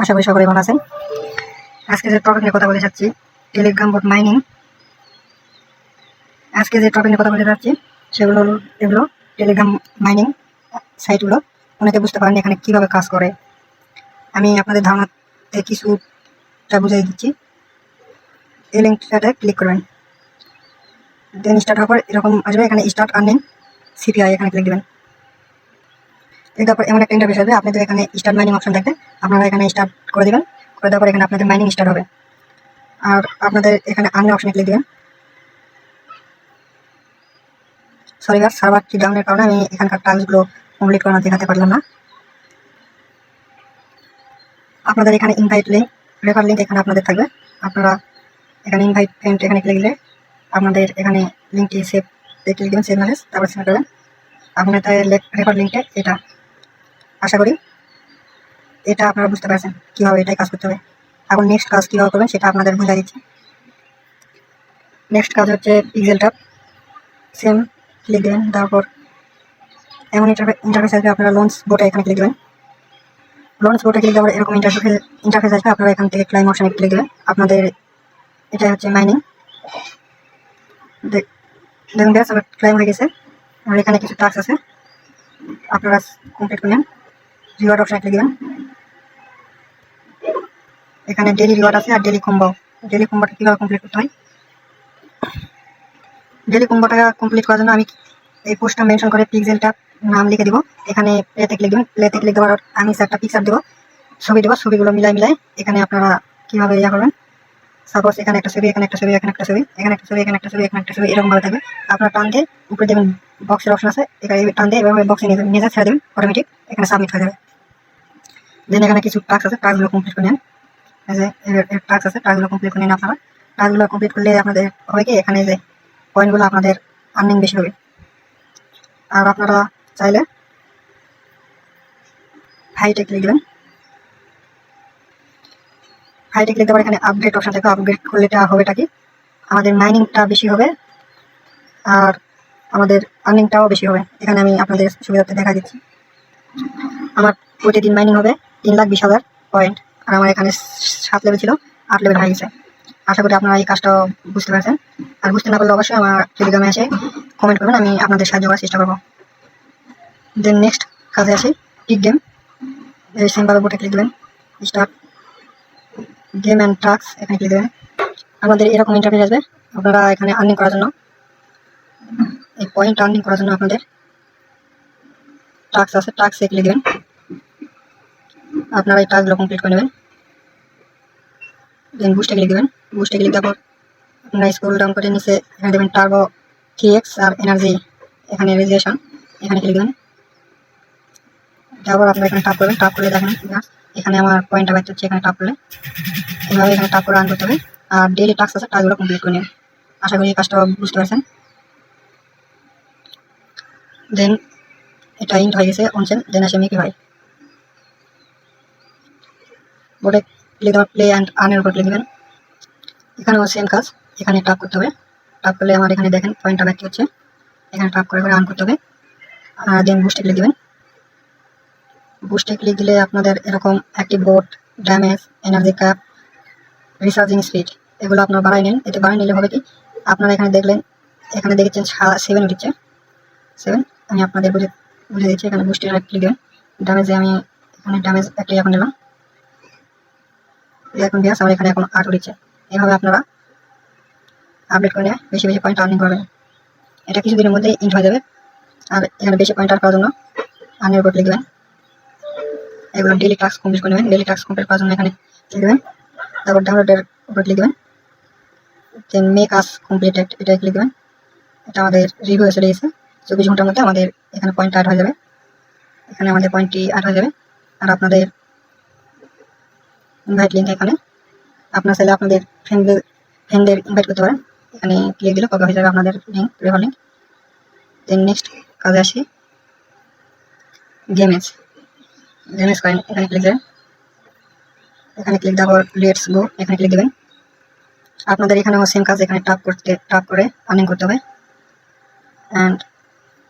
আশা করি সকলে ভালো আছেন। আজকে যে টপিক নিয়ে কথা বলতে চাচ্ছি টেলিগ্রাম বট মাইনিং। আজকে যে টপিক নিয়ে কথা বলতে চাচ্ছি সেগুলো হলো এগুলো টেলিগ্রাম মাইনিং সাইটগুলো। অনেকে বুঝতে পারেন এখানে কিভাবে কাজ করে। আমি আপনাদের ধারণাতে কিছুটা বুঝিয়ে দিচ্ছি। এই লিঙ্কটাতে ক্লিক করবেন, দেন স্টার্ট হওয়ার পর এরকম আসবে, এখানে স্টার্ট আর্নিং সিপিআই এখানে ক্লিক দেবেন। তারপর এমন একটা ইন্টারফেস আসবে, আপনাদের এখানে স্টার্ট মাইনিং অপশন থাকবে, আপনারা এখানে স্টার্ট করে দেবেন। করে দেওয়ার পর এখানে আপনাদের মাইনিং স্টার্ট হবে। আর আপনাদের এখানে আর্নিং অপশনে ক্লিক দেবেন। সরি গাছ, সার্ভার কি ডাউনের কারণে আমি এখানকার টাস্কগুলো কমপ্লিট করা দেখাতে পারলাম না। আপনাদের এখানে ইনভাইট লিঙ্ক, রেফার লিঙ্ক এখানে আপনাদের থাকবে। আপনারা এখানে ইনভাইট ফ্রেন্ড এখানে ক্লিক দিলে আপনাদের এখানে লিঙ্কটি সেভ ক্লিক দেবেন, সেভ মেসেজ, তারপর সেন্ড করবেন আপনাদের রেফার লিঙ্কটা। এটা আশা করি এটা আপনারা বুঝতে পারছেন কীভাবে এটাই কাজ করতে হবে। এখন নেক্সট কাজ কীভাবে করবেন সেটা আপনাদের বুঝিয়ে দিচ্ছি। নেক্সট কাজ হচ্ছে পিক্সেল ট্যাব, সেম ক্লিক দেবেন। তারপর এমন ইন্টারফেস আসবে, আপনারা লঞ্চ বোটে এখানে ক্লিক দেবেন। লঞ্চ বোটে ক্লিক দেওয়ার এরকম ইন্টারফেস আসবে, আপনারা এখান থেকে ক্লাইম অপশনে ক্লিক দেবেন। আপনাদের এটা হচ্ছে মাইনিং, দেখুন গ্যাস আমার ক্লাইম হয়ে গেছে। আর এখানে কিছু টাস্ক আছে, আপনারা কমপ্লিট করলেন। রিওয়ার্ড অপশনে ক্লিক দেবেন। এখানে ডেলি রিওয়ার্ড আছে আর ডেলি কম্বো। ডেলি কম্বোটা কীভাবে কমপ্লিট করতে হয়, ডেলি কম্বোটা কমপ্লিট করার জন্য আমি এই পোস্টটা মেনশন করে পিক্সেল ট্যাব নাম লিখে দিব। এখানে প্লেতে ক্লিক দেবেন। প্লেতে ক্লিক দেওয়ার আমি একটা পিকচার দেবো, ছবি দেবো। ছবিগুলো মিলাই এখানে আপনারা কীভাবে ইয়া করবেন। সাপোজ এখানে একটা ছবি, এখানে একটা ছবি, এখানে একটা ছবি, এখানে একটা ছবি, এখানে একটা ছবি, এখানে একটা ছবি, এরকম ভাবে থাকবে। আপনারা টান দিয়ে উপরে দেবেন, বক্সের অপশন আছে, এখানে টান দিয়ে এভাবে বক্সে নিজে ছেড়ে দেবেন, অটোমেটিক এখানে সাবমিট হয়ে যাবে। দেন এখানে কিছু টাস্ক আছে, টাস্কগুলো কমপ্লিট করে নেন। এই যে টাস্ক আছে, টাস্কগুলো কমপ্লিট করে নেন। আপনারা টাস্কগুলো কমপ্লিট করলে আপনাদের হবে কি, এখানে যে পয়েন্টগুলো আপনাদের আর্নিং বেশি হবে। আর আপনারা চাইলে হাইটে ক্লিক দেবেন। হাইটে ক্লিক দেওয়ার এখানে আপগ্রেড অপশন থাকবে। আপগ্রেড করলে এটা হবেটা কি, আমাদের মাইনিংটা বেশি হবে আর আমাদের আর্নিংটাও বেশি হবে। এখানে আমি আপনাদের সুবিধাতে দেখা দিচ্ছি। আমার প্রতিদিন মাইনিং হবে 3,20,000 পয়েন্ট, আর আমার এখানে 7 লেভেল ছিল, 8 লেভেল হয়ে গেছে। আশা করি আপনারা এই কাজটা বুঝতে পারছেন। আর বুঝতে না পারলে অবশ্যই আমার টেলিগ্রামে এসে কমেন্ট করবেন, আমি আপনাদের সাহায্য করার চেষ্টা করবো। দেন নেক্সট কাজে আসি, পিক গেম। এই সিম্বল বোটে ক্লিক দেবেন, স্টার্ট গেম অ্যান্ড টাস্ক এখানে ক্লিক দেবেন। আমাদের এরকম ইন্টারফেস আসবে। আপনারা এখানে আর্নিং করার জন্য, এই পয়েন্ট আর্নিং করার জন্য আপনাদের টাস্ক আছে, টাস্কে ক্লিক দেবেন। আপনারা এই টাস্কগুলো কমপ্লিট করে নেবেন। দেন বুস্টে ক্লিক দেবেন। বুস্টে ক্লিক দেওয়ার পর আপনারা স্ক্রল ডাউন করে নিচে এখানে দেবেন টার্বো 3x আর এনার্জি, এখানে রেজিস্ট্রেশন এখানে ক্লিক দেবেন। তারপর আপনারা এখানে টাপ করবেন। টাপ করলে দেখেন এখানে আমার পয়েন্টটা বাইর হচ্ছে, এখানে টাপ করলে এইভাবে এখানে টাপ করে রান করতে হবে। আর ডেইলি টাস্ক আছে, টাস্কগুলো কমপ্লিট করে নেবেন। আশা করি এই কাজটা বুঝতে পারছেন। দেন এটা ইন্ট হয়ে গেছে অনচেন। দেন আসে মিকি ভাই বোর্ডে ক্লিক দেওয়ার প্লে অ্যান্ড আর্নের উপর ক্লিক দেবেন। এখানেও সেম কাজ, এখানে টাপ করতে হবে। টাপ করলে আমার এখানে দেখেন পয়েন্টটা ব্যাক হচ্ছে, এখানে টাপ করে রান করতে হবে। দেন বুস্টে ক্লিক দেবেন। বুস্টে ক্লিক দিলে আপনাদের এরকম active boat, damage, energy cap, recharging speed এগুলো আপনারা বাড়াই নেন। এতে বাড়াই নিলে হবে কি, আপনারা এখানে দেখলেন, এখানে দেখেছেন 7 উঠছে, 7। আমি আপনাদের বুঝে দিচ্ছি। এখানে বুস্টে ক্লিক দেবেন। ড্যামেজে আমি এখানে ড্যামেজ একটা এখন দিলাম, এখন দিয়ে আমার এখানে এখন 8 উঠছে। এইভাবে আপনারা আপডেট করে বেশি বেশি পয়েন্ট আর্নিং করবেন। এটা কিছুদিনের মধ্যে ইন্ট হয়ে যাবে। আর এখানে বেশি পয়েন্ট করার জন্য আর্নের উপর ক্লিক দেবেন। এগুলো ডেলি টাস্ক কমপ্লিট করে নেবেন। ডেলি টাস্ক কমপ্লিট করার জন্য এখানে ক্লিক দেবেন। তারপর ডাউনলোডের উপর ক্লিক দেবেন। দেন মেক আস কমপ্লিটেড এটা ক্লিক দেবেন। এটা আমাদের রিভিউ চলে গেছে। 24 ঘন্টার মধ্যে আমাদের এখানে পয়েন্ট অ্যাড হয়ে যাবে। এখানে আমাদের পয়েন্টটি অ্যাড হয়ে যাবে। আর আপনাদের ইনভাইট লিঙ্ক, এখানে আপনার চাইলে আপনাদের ফ্রেন্ডদের ইনভাইট করতে পারেন। এখানে ক্লিক দিলে কপি হয়ে যাবে আপনাদের link, refer link. Then next কাজে আসি, গেমেজ কয়েন এখানে ক্লিক দেবেন। এখানে ক্লিক দেওয়ার পর লেটস গো এখানে ক্লিক দেবেন। আপনাদের এখানেও সেম কাজ, এখানে টাপ করে আর্নিং করতে হবে। অ্যান্ড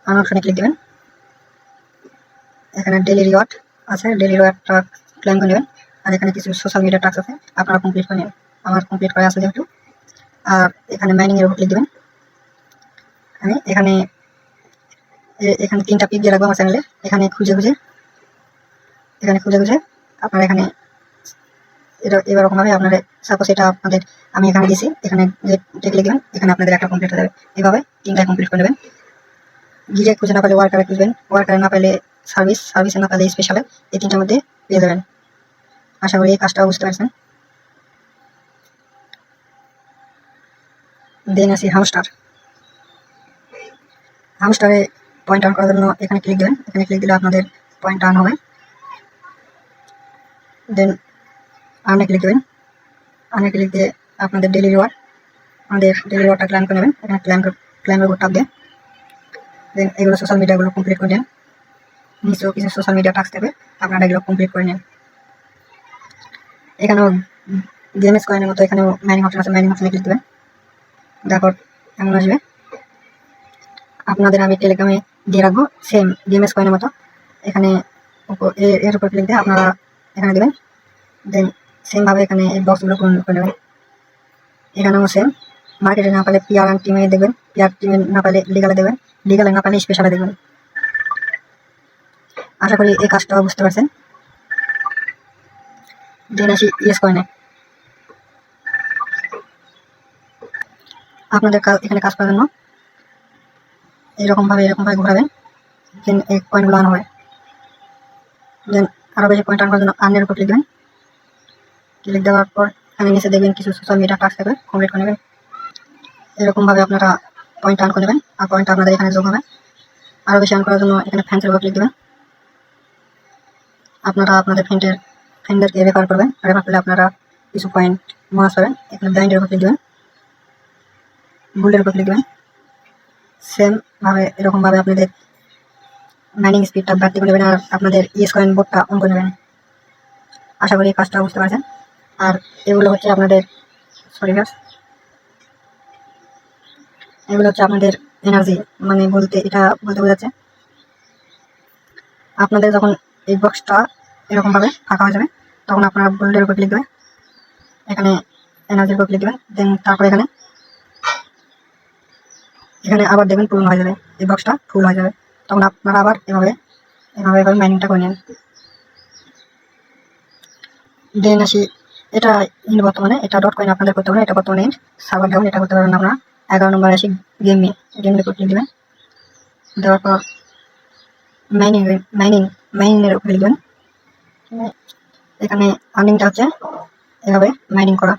আর্ন অপশনে ক্লিক দেবেন। এখানে ডেলি রিওয়ার্ড আছে, ডেলি রিওয়ার্ডটা ক্লেম করে নেবেন। আর এখানে কিছু সোশ্যাল মিডিয়া টাস্ক আছে, আপনারা কমপ্লিট করে নিন। আমার কমপ্লিট করা আছে যেহেতু। আর এখানে মাইনিং এর উপর ক্লিক দেবেন। আমি এখানে এখানে 3টা পিক দিয়ে রাখবো আমার চ্যানেলে। এখানে খুঁজে খুঁজে আপনারা এখানে এরকম ভাবে আপনাদের সাপোজ এটা আপনাদের আমি এখানে দিয়েছি, এখানে যে ক্লিক দেবেন, এখানে আপনাদের একটা কমপ্লিট হয়ে যাবে। এইভাবে 3টা কমপ্লিট করে নেবেন। গিজে খুঁজে না পেলে ওয়ার্কারে খুঁজবেন, ওয়ার্কারে না পেলে সার্ভিসে না পেলে স্পেশালে, এই 3টার মধ্যে পেয়ে যাবেন। আশা করি এই কাজটাও বুঝতে পারছেন। দেন আসি হামস্টারে পয়েন্ট আর্ন করার জন্য এখানে ক্লিক দেবেন। এখানে ক্লিক দিলে আপনাদের পয়েন্ট আর্ন হবে। দেন আর্নে ক্লিক দেবেন। আর্নে ক্লিক দিয়ে আপনাদের ডেলি রিওয়ার্ড, আমাদের ডেলি রিওয়ার্ডটা ক্লাইম করে নেবেন। এখানে ক্লাইমের উপর টাপ দিয়ে দেন এগুলো সোশ্যাল মিডিয়াগুলো কমপ্লিট করে নেন। নিচেও কিছু সোশ্যাল মিডিয়া টাস্ক দেবে, আপনারা এগুলো কমপ্লিট করে নেন। এখানেও ডিএমএস কয়েনের মতো এখানেও মাইনিং অপশন আছে, মাইনিং অপশনে ক্লিক দেবেন। তারপর এমন আসবে, আপনাদের আমি টেলিগ্রামে দিয়ে রাখবো সেম ডিএমএস কয়েনের মতো। এখানে এর উপর ক্লিক দিয়ে আপনারা এখানে দেবেন। দেন সেমভাবে এখানে এই বক্সগুলো পূরণ করে নেবেন। এখানেও সেম, মার্কেটে না পারলে পিআর টিমে দেখবেন, পিআর টিমে না পারলে লিগালে দেবেন, লিগালে না পারলে স্পেশালে দেখবেন। আশা করি এই কাজটাও বুঝতে পারছেন। দেন আসি ইয়েস কয়েনে। আপনাদের এখানে কাজ করার জন্য এরকম ভাবে ঘোরাবেন, দেন এই পয়েন্টগুলো আনা হবে। দেন আরো বেশি পয়েন্ট আন করার জন্য আর্নের উপর ক্লিক দেবেন। ক্লিক দেওয়ার পর এখানে নিচে দেখবেন কিছু সোশ্যাল মিডিয়া টাস্ক থাকবে, কমপ্লিট করে নেবেন। এরকম ভাবে আপনারা পয়েন্ট আর্ন করে নেবেন, আর পয়েন্ট আপনাদের এখানে যোগ হবে। আরো বেশি আর্ন করার জন্য এখানে ফ্রেন্ডসের উপর ক্লিক দেবেন। আপনারা আপনাদের ফ্রেন্ডদেরকে রেফার করবেন, রেফার করলে আপনারা কিছু পয়েন্ট বোনাস পাবেন। এখানে ব্লাইন্ডের উপর ক্লিক দেবেন, গোল্ডের উপর ক্লিক দেবেন। সেম ভাবে এরকম ভাবে আপনাদের মাইনিং স্পিডটা বাড়তি করে নেবেন, আর আপনাদের ইয়েস কয়েন বোর্ডটা অন করে নেবেন। আশা করি এই কাজটা বুঝতে পারছেন। আর এগুলো হচ্ছে আপনাদের এগুলো হচ্ছে আপনাদের এনার্জি, মানে বলতে বোঝাচ্ছে আপনাদের যখন এই বক্সটা এরকম ভাবে ফাঁকা হয়ে যাবে, তখন আপনারা গোল্ডের উপর ক্লিক দেবেন, এখানে এনার্জির উপর ক্লিক দেবেন। দেন তারপর এখানে আবার দেখবেন পূর্ণ হয়ে যাবে, এই বক্সটা ফুল হয়ে যাবে। তখন আপনারা আবার এভাবে মাইনিংটা করে নেন। দেন আসি, এটা বর্তমানে এটা ডট কয়েন আপনাদের করতে পারেন, এটা বর্তমানে সার্ভার ডাউন, এটা করতে পারবেন আপনারা। 11 নম্বরে আসি গেমের উপর ক্লিক দেবেন। দেওয়ার পর মাইনিংয়ের উপর ক্লিক দেবেন। এখানে আর্নিংটা হচ্ছে এভাবে মাইনিং করা।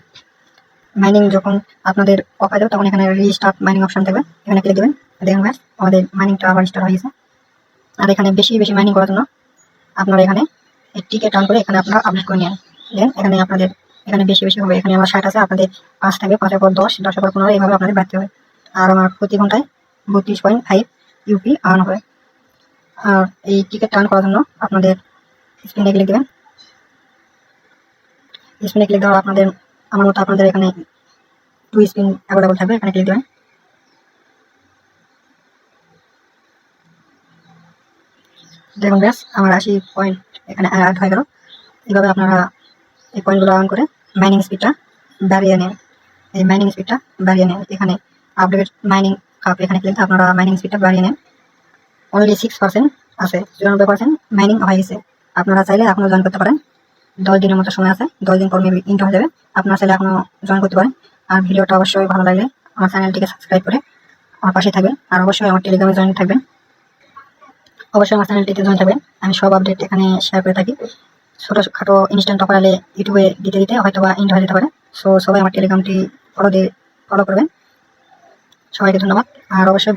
মাইনিং যখন আপনাদের অফ হয়ে যাবে তখন এখানে রিস্টার্ট মাইনিং অপশন থাকবে, এখানে ক্লিক দেবেন। দেখুন ব্যাস আমাদের মাইনিংটা আবার স্টার্ট হয়ে গেছে। আর এখানে বেশি মাইনিং করার জন্য আপনারা এখানে টিকেট টার্ন করে এখানে আপনারা আপডেট করে নেন। দেন এখানে আপনাদের এখানে বেশি হবে। এখানে আমার 60 আছে, আপনাদের 5 থাকবে, 5 এর পর 10, 10 এর পর 15, এইভাবে আপনাদের বাড়তে হবে। আর আমার প্রতি ঘন্টায় 32.5 ইউপি আর্ন হবে। আর এই টিকেট টার্ন করার জন্য আপনাদের স্পিনে ক্লিক দেবেন। স্পিনে ক্লিক দেওয়া আপনাদের আমার মতো আপনাদের এখানে 2 স্পিন অ্যাভেলেবল থাকবে, এখানে ক্লিক দেবেন। দেখুন ব্যাস আমার 80 পয়েন্ট এখানে অ্যাড হয়ে গেল। এইভাবে আপনারা এই পয়েন্টগুলো আর্ন করে মাইনিং স্পিডটা বাড়িয়ে নেন। এখানে আপডেট মাইনিং কাপ, এখানে ক্লিক দিয়ে আপনারা মাইনিং স্পিডটা বাড়িয়ে নেন। অনলি 6% আছে, 94% মাইনিং হয়ে গেছে। আপনারা চাইলে এখনো জয়েন করতে পারেন, 10 দিনের মতো সময় আছে, 10 দিন পর মেবি ইন্টার হয়ে যাবে। আপনারা চাইলে এখনো জয়েন করতে পারেন। আর ভিডিওটা অবশ্যই ভালো লাগলে আমার চ্যানেলটিকে সাবস্ক্রাইব করে আমার পাশে থাকবেন। আর অবশ্যই আমার টেলিগ্রামে জয়েন থাকবেন, অবশ্যই আমার চ্যানেলটিতে জয়েন থাকবেন। আমি সব আপডেট এখানে শেয়ার করে থাকি। ছোটখাটো ইনস্ট্যান্ট অফার এলে ইউটিউবে দিতে হয়তো বা ইন্ড হয়ে যেতে পারে। সো সবাই আমার টেলিগ্রামটি ফলো করবেন। সবাইকে ধন্যবাদ। আর অবশ্যই